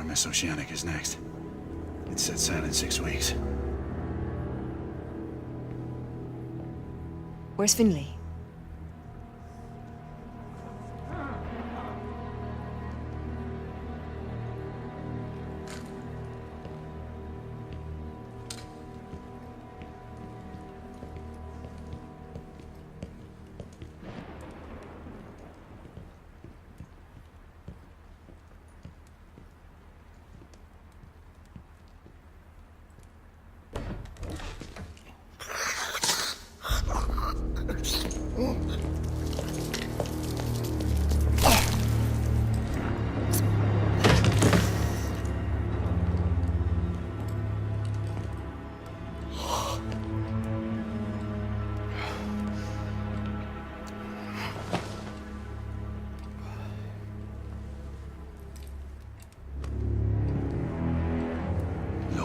RMS Oceanic is next. It sets sail in 6 weeks. Where's Finley?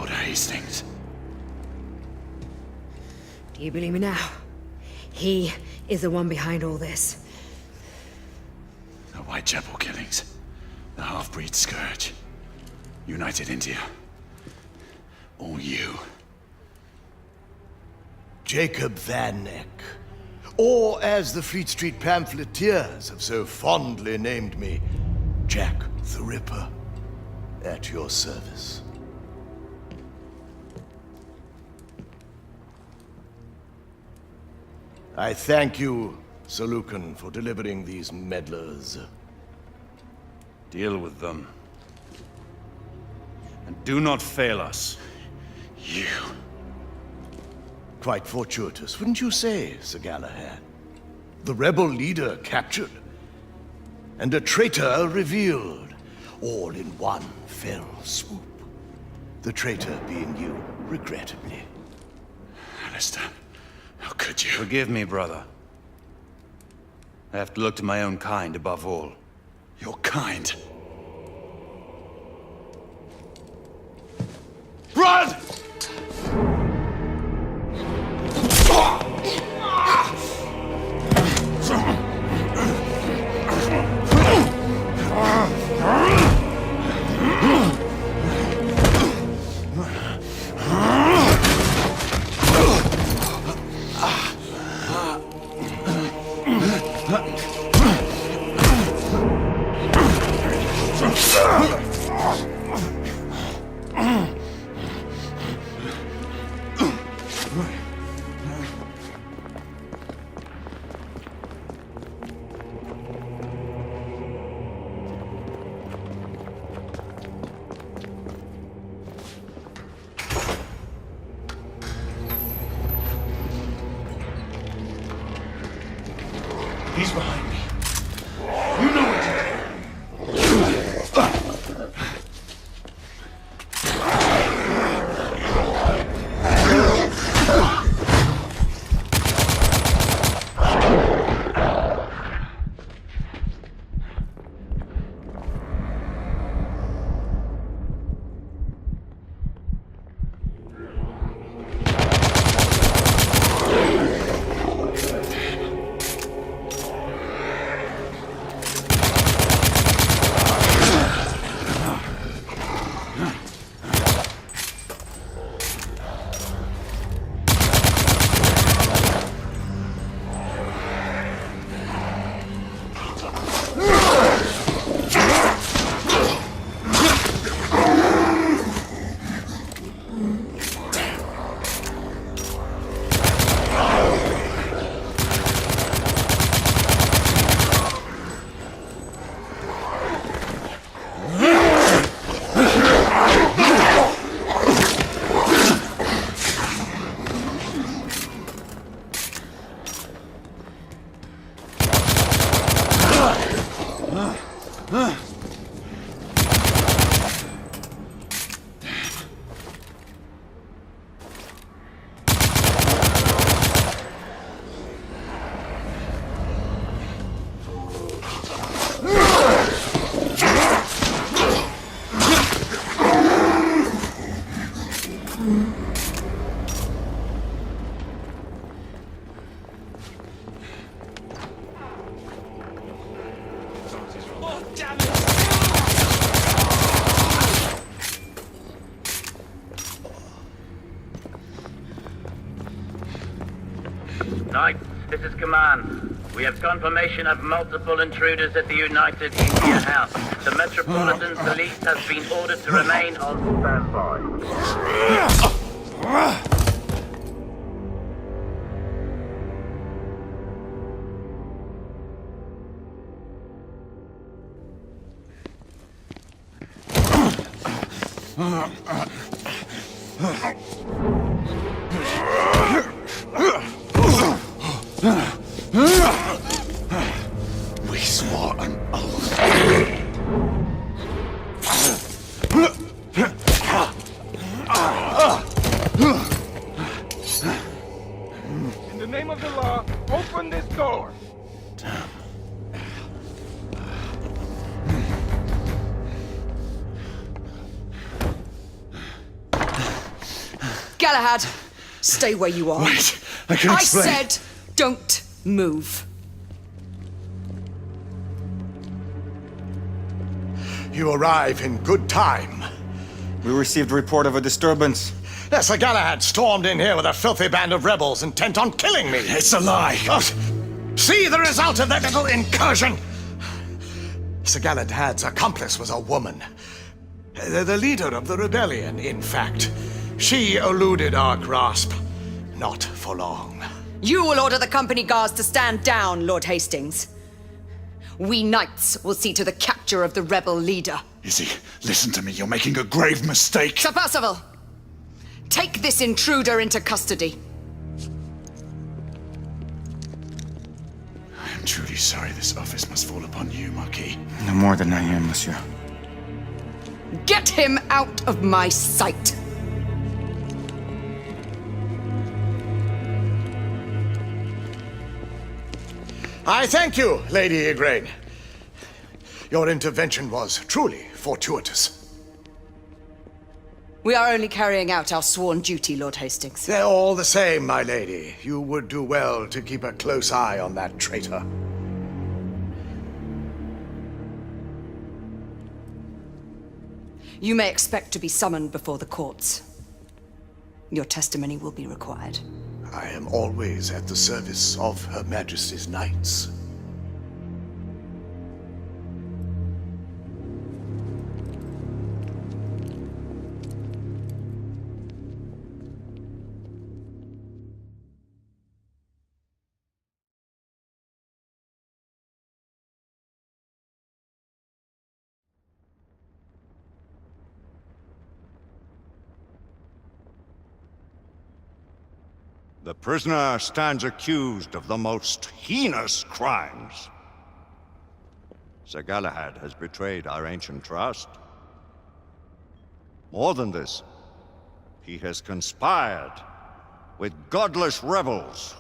Hastings. Do you believe me now? He is the one behind all this. The Whitechapel killings. The half-breed scourge. United India. All you. Jacob Van Neck. Or, as the Fleet Street pamphleteers have so fondly named me, Jack the Ripper. At your service. I thank you, Sir Lucan, for delivering these meddlers. Deal with them. And do not fail us. You. Quite fortuitous, wouldn't you say, Sir Galahad? The rebel leader captured, and a traitor revealed, all in one fell swoop. The traitor being you, regrettably. Alistair. How could you? Forgive me, brother. I have to look to my own kind above all. Your kind? Run! He's behind me. You know what to do. Knights, this is command. We have confirmation of multiple intruders at the United India House. The Metropolitan Police has been ordered to remain on standby. We swore an oath. In the name of the law, open this door! Galahad, stay where you are. Wait, I can I explain. said, don't move. You arrive in good time. We received a report of a disturbance. Yes, Sir Galahad stormed in here with a filthy band of rebels intent on killing me. It's a lie. Oh, see the result of that little incursion! Sir Galahad's accomplice was a woman. The leader of the rebellion, in fact. She eluded our grasp. Not for long. You will order the company guards to stand down, Lord Hastings. We knights will see to the capture of the rebel leader. Izzy, listen to me. You're making a grave mistake. Sir Percival, take this intruder into custody. I am truly sorry this office must fall upon you, Marquis. No more than I am, monsieur. Get him out of my sight. I thank you, Lady Igraine. Your intervention was truly fortuitous. We are only carrying out our sworn duty, Lord Hastings. They're all the same, my lady. You would do well to keep a close eye on that traitor. You may expect to be summoned before the courts. Your testimony will be required. I am always at the service of Her Majesty's knights. The prisoner stands accused of the most heinous crimes. Sir Galahad has betrayed our ancient trust. More than this, he has conspired with godless rebels.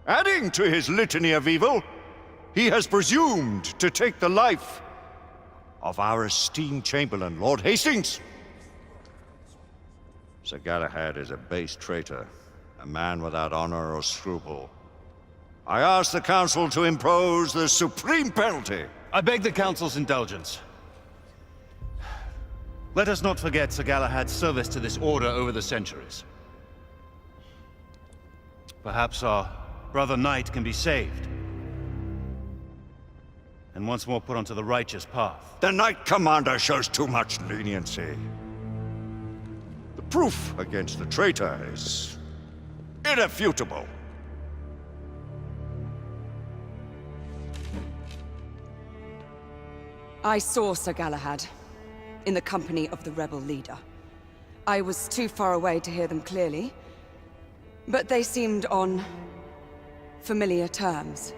Adding to his litany of evil, he has presumed to take the life of our esteemed Chamberlain, Lord Hastings. Sir Galahad is a base traitor, a man without honor or scruple. I ask the Council to impose the supreme penalty. I beg the Council's indulgence. Let us not forget Sir Galahad's service to this order over the centuries. Perhaps our brother knight can be saved, and once more put onto the righteous path. The Knight Commander shows too much leniency. The proof against the traitor is irrefutable. I saw Sir Galahad in the company of the rebel leader. I was too far away to hear them clearly, but they seemed on familiar terms.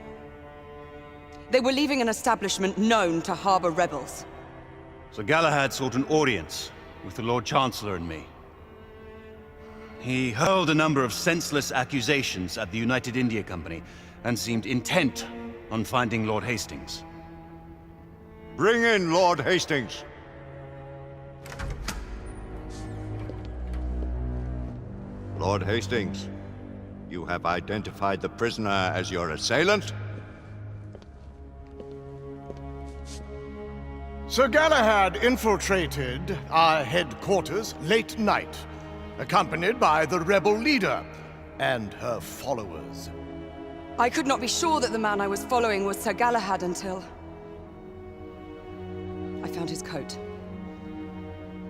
They were leaving an establishment known to harbor rebels. Sir Galahad sought an audience with the Lord Chancellor and me. He hurled a number of senseless accusations at the United India Company and seemed intent on finding Lord Hastings. Bring in Lord Hastings. Lord Hastings, you have identified the prisoner as your assailant? Sir Galahad infiltrated our headquarters late night, accompanied by the rebel leader and her followers. I could not be sure that the man I was following was Sir Galahad until I found his coat.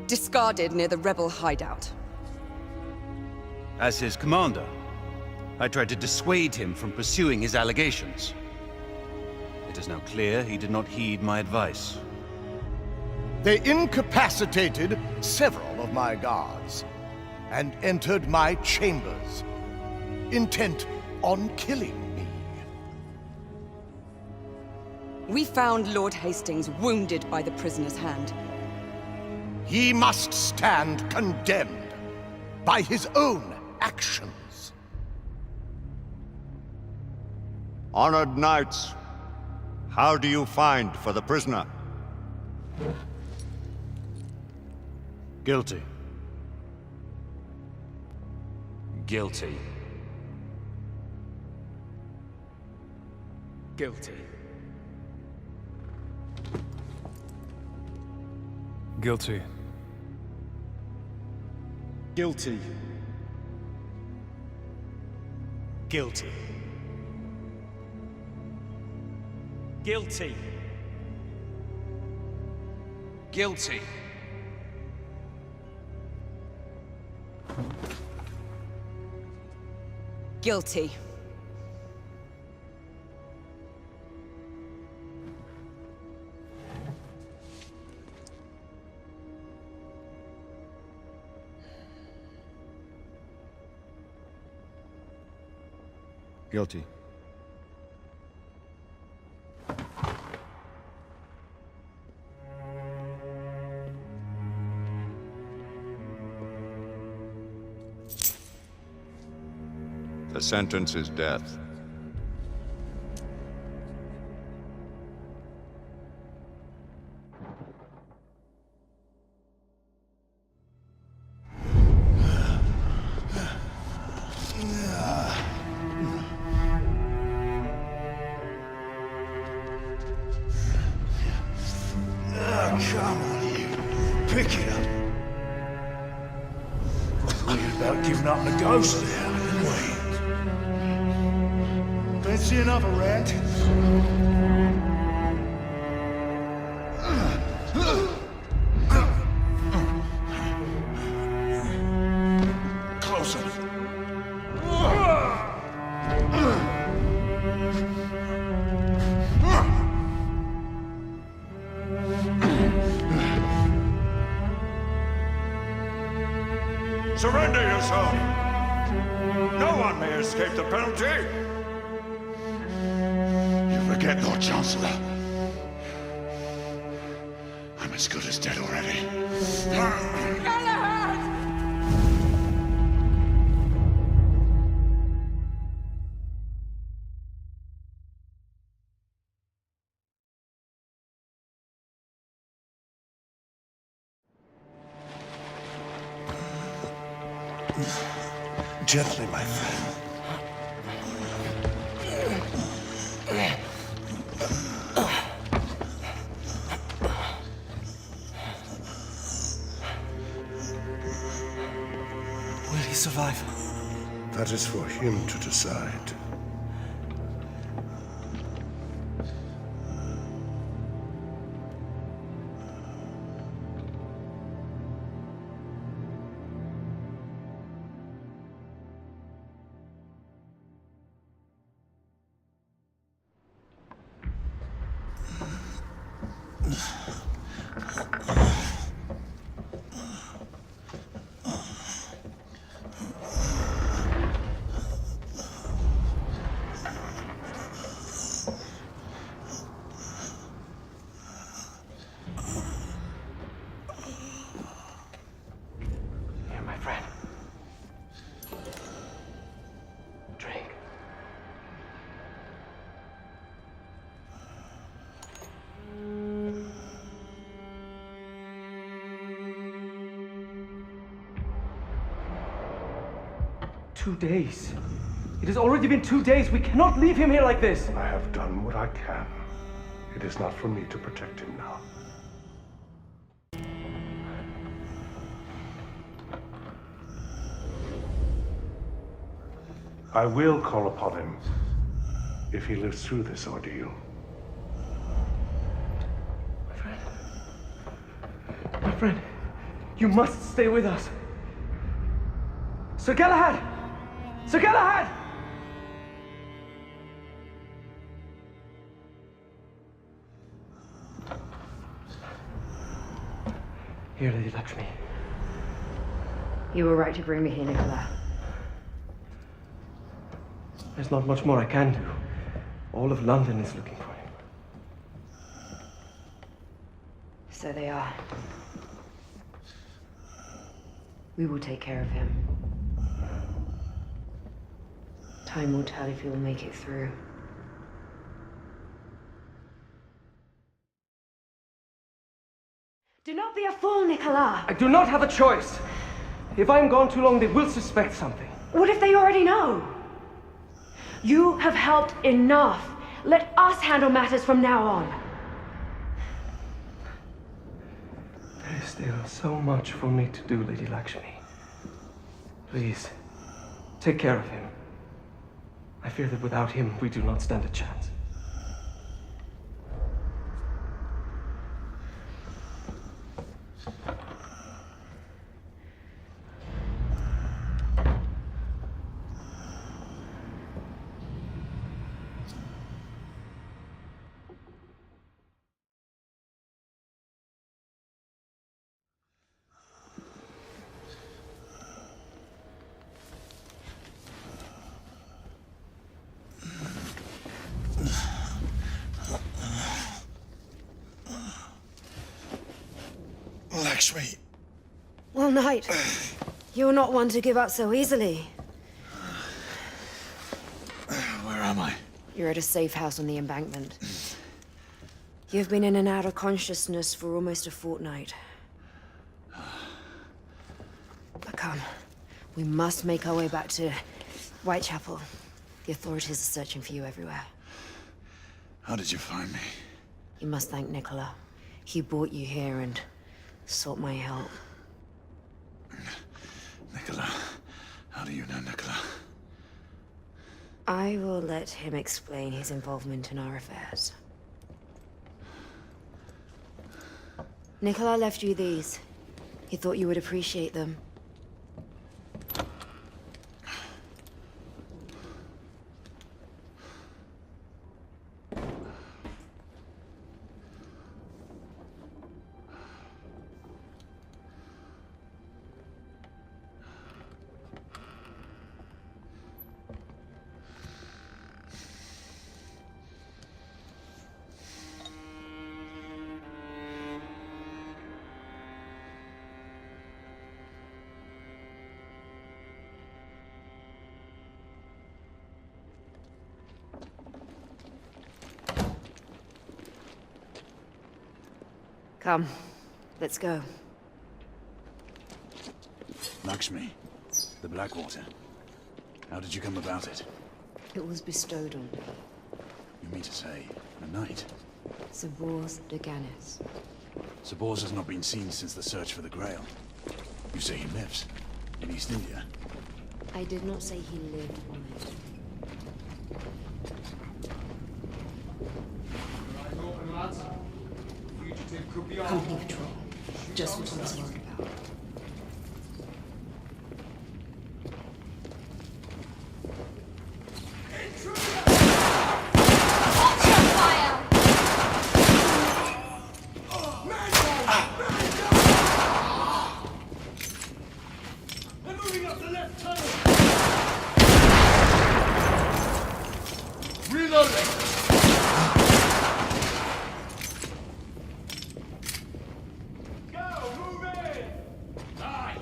Discarded near the rebel hideout. As his commander, I tried to dissuade him from pursuing his allegations. It is now clear he did not heed my advice. They incapacitated several of my guards and entered my chambers, intent on killing me. We found Lord Hastings wounded by the prisoner's hand. He must stand condemned by his own actions. Honored knights, how do you find for the prisoner? Guilty. Guilty. Guilty. Guilty. Guilty. Guilty. Guilty. Guilty. Guilty. Guilty. The sentence is death. Come on, you. Pick it up. Worried about giving up the ghost there, wait. Let's see another rat. Closer. Surrender yourself! No one may escape the penalty! You forget, Lord Chancellor. I'm as good as dead already. Gently, my friend. Will he survive? That is for him to decide. Here, my friend. Drink. Two days. It has already been 2 days. We cannot leave him here like this. I have done what I can. It is not for me to protect him now. I will call upon him if he lives through this ordeal. My friend, you must stay with us. Sir Galahad! Sir Galahad! Here, Lady Lakshmi. You were right to bring me here, Nicola. There's not much more I can do. All of London is looking for him. So they are. We will take care of him. Time will tell if he will make it through. Do not be a fool, Nicola! I do not have a choice. If I'm gone too long, they will suspect something. What if they already know? You have helped enough. Let us handle matters from now on. There is still so much for me to do, Lady Lakshmi. Please, take care of him. I fear that without him, we do not stand a chance. Lakshmi. Well, Knight, you're not one to give up so easily. Where am I? You're at a safe house on the embankment. You've been in and out of consciousness for almost a fortnight. But come, we must make our way back to Whitechapel. The authorities are searching for you everywhere. How did you find me? You must thank Nicola. He brought you here and sought my help. Nicola. How do you know Nicola? I will let him explain his involvement in our affairs. Nicola left you these. He thought you would appreciate them. Come, let's go. Lakshmi. The Blackwater. How did you come about it? It was bestowed on me. You mean to say, a knight? Sabors de Ganis. Sabors has not been seen since the search for the Grail. You say he lives? In East India? I did not say he lived on it. Company patrol. Just what I was worried about.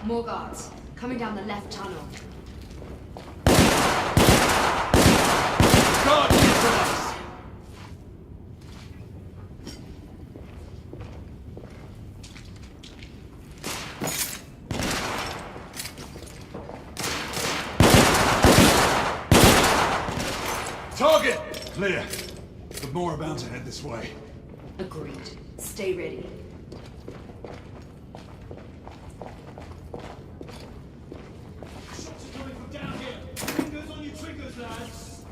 More guards. Coming down the left tunnel. God, us! Target! Clear. But more are bound to head this way. Agreed. Stay ready. Shots are coming from down here. Fingers on your triggers, lads.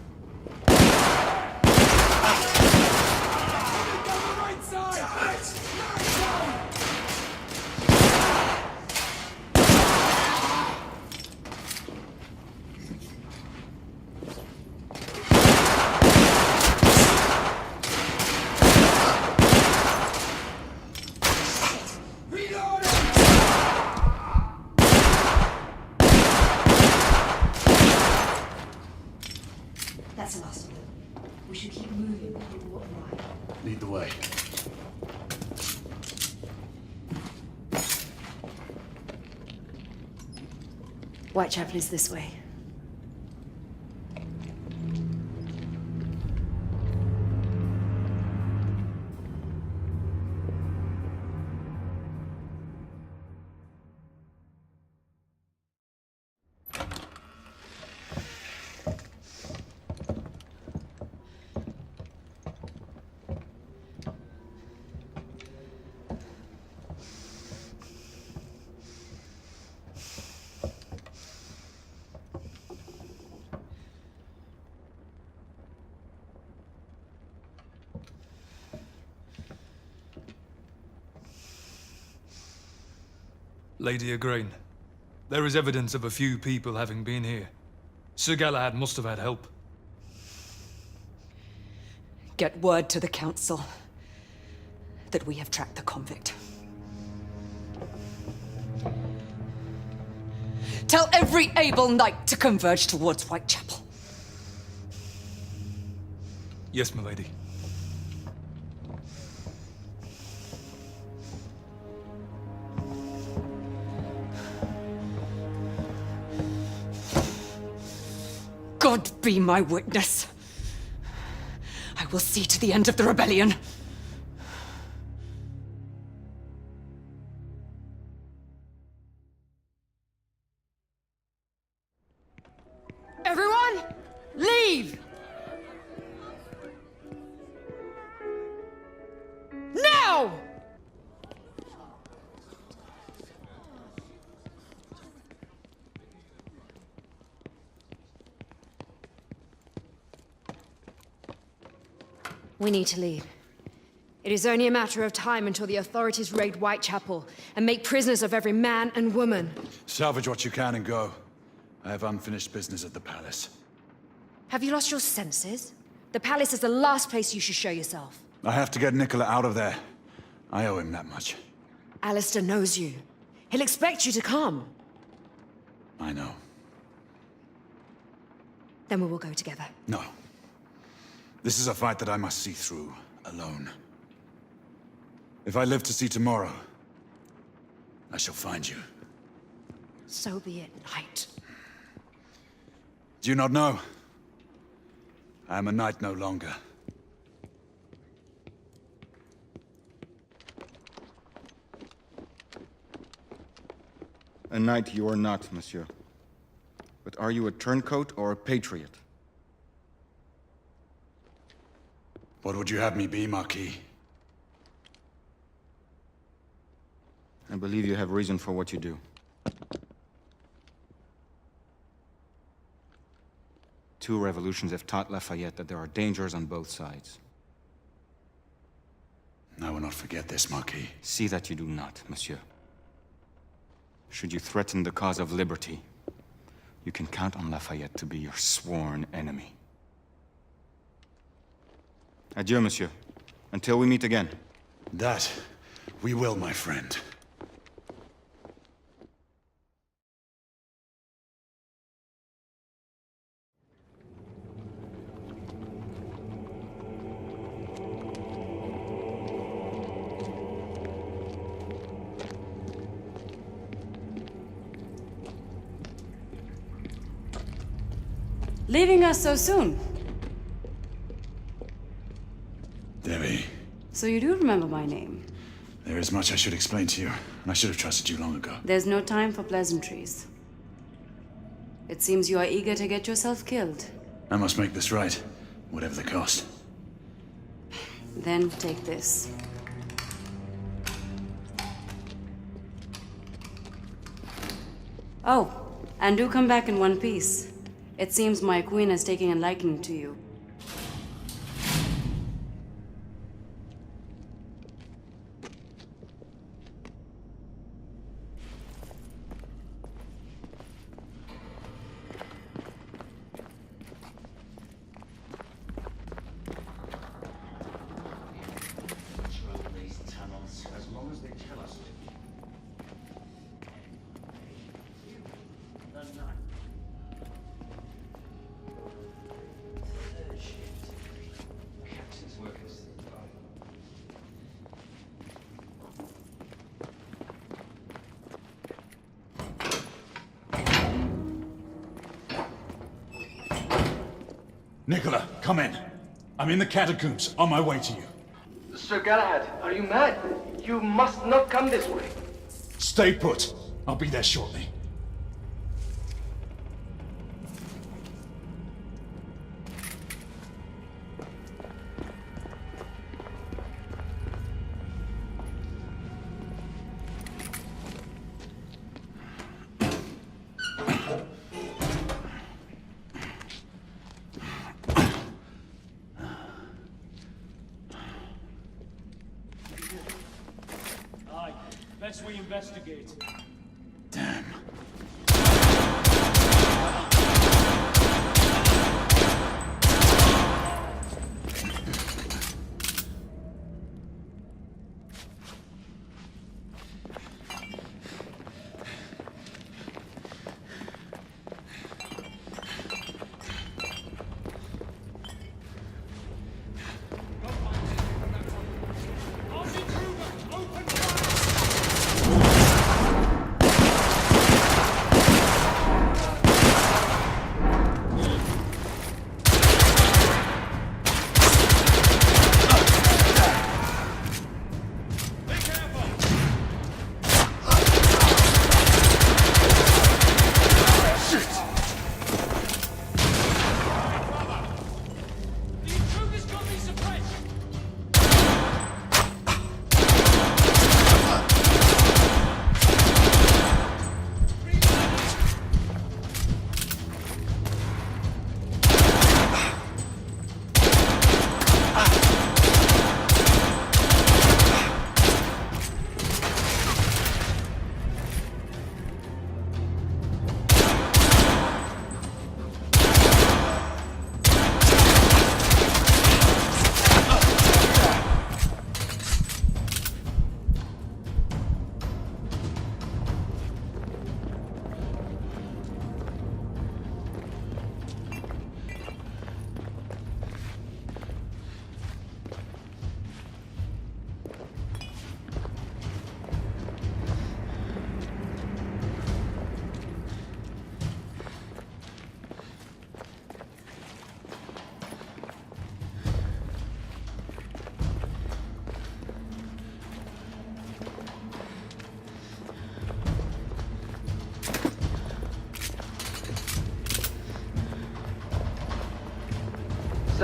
the way. Whitechapel is this way. Lady Igraine, there is evidence of a few people having been here. Sir Galahad must have had help. Get word to the Council that we have tracked the convict. Tell every able knight to converge towards Whitechapel. Yes, milady. God be my witness. I will see to the end of the rebellion. Everyone, leave! Now! We need to leave. It is only a matter of time until the authorities raid Whitechapel and make prisoners of every man and woman. Salvage what you can and go. I have unfinished business at the palace. Have you lost your senses? The palace is the last place you should show yourself. I have to get Nicola out of there. I owe him that much. Alistair knows you. He'll expect you to come. I know. Then we will go together. No. This is a fight that I must see through, alone. If I live to see tomorrow, I shall find you. So be it, knight. Do you not know? I am a knight no longer. A knight you are not, monsieur. But are you a turncoat or a patriot? What would you have me be, Marquis? I believe you have reason for what you do. Two revolutions have taught Lafayette that there are dangers on both sides. I will not forget this, Marquis. See that you do not, monsieur. Should you threaten the cause of liberty, you can count on Lafayette to be your sworn enemy. Adieu, monsieur. Until we meet again. That we will, my friend. Leaving us so soon? Devi, So you do remember my name? there is much I should explain to you, and I should have trusted you long ago. There's no time for pleasantries. It seems you are eager to get yourself killed. I must make this right, whatever the cost. Then take this. Oh, and do come back in one piece. It seems my queen is taking a liking to you. Nicola, come in. I'm in the catacombs, on my way to you. Sir Galahad, are you mad? You must not come this way. Stay put. I'll be there shortly. Let's investigate. Damn.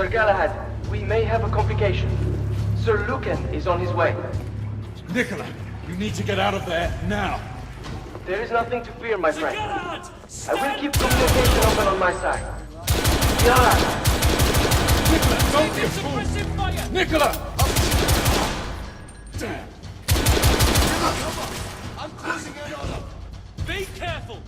Sir Galahad, we may have a complication. Sir Lucan is on his way. Nicola, you need to get out of there now. There is nothing to fear, my friend. I will keep communication open on my side. Yara! Nicola, don't be a fool! Nicola! Damn. I'm closing in on them. Be careful.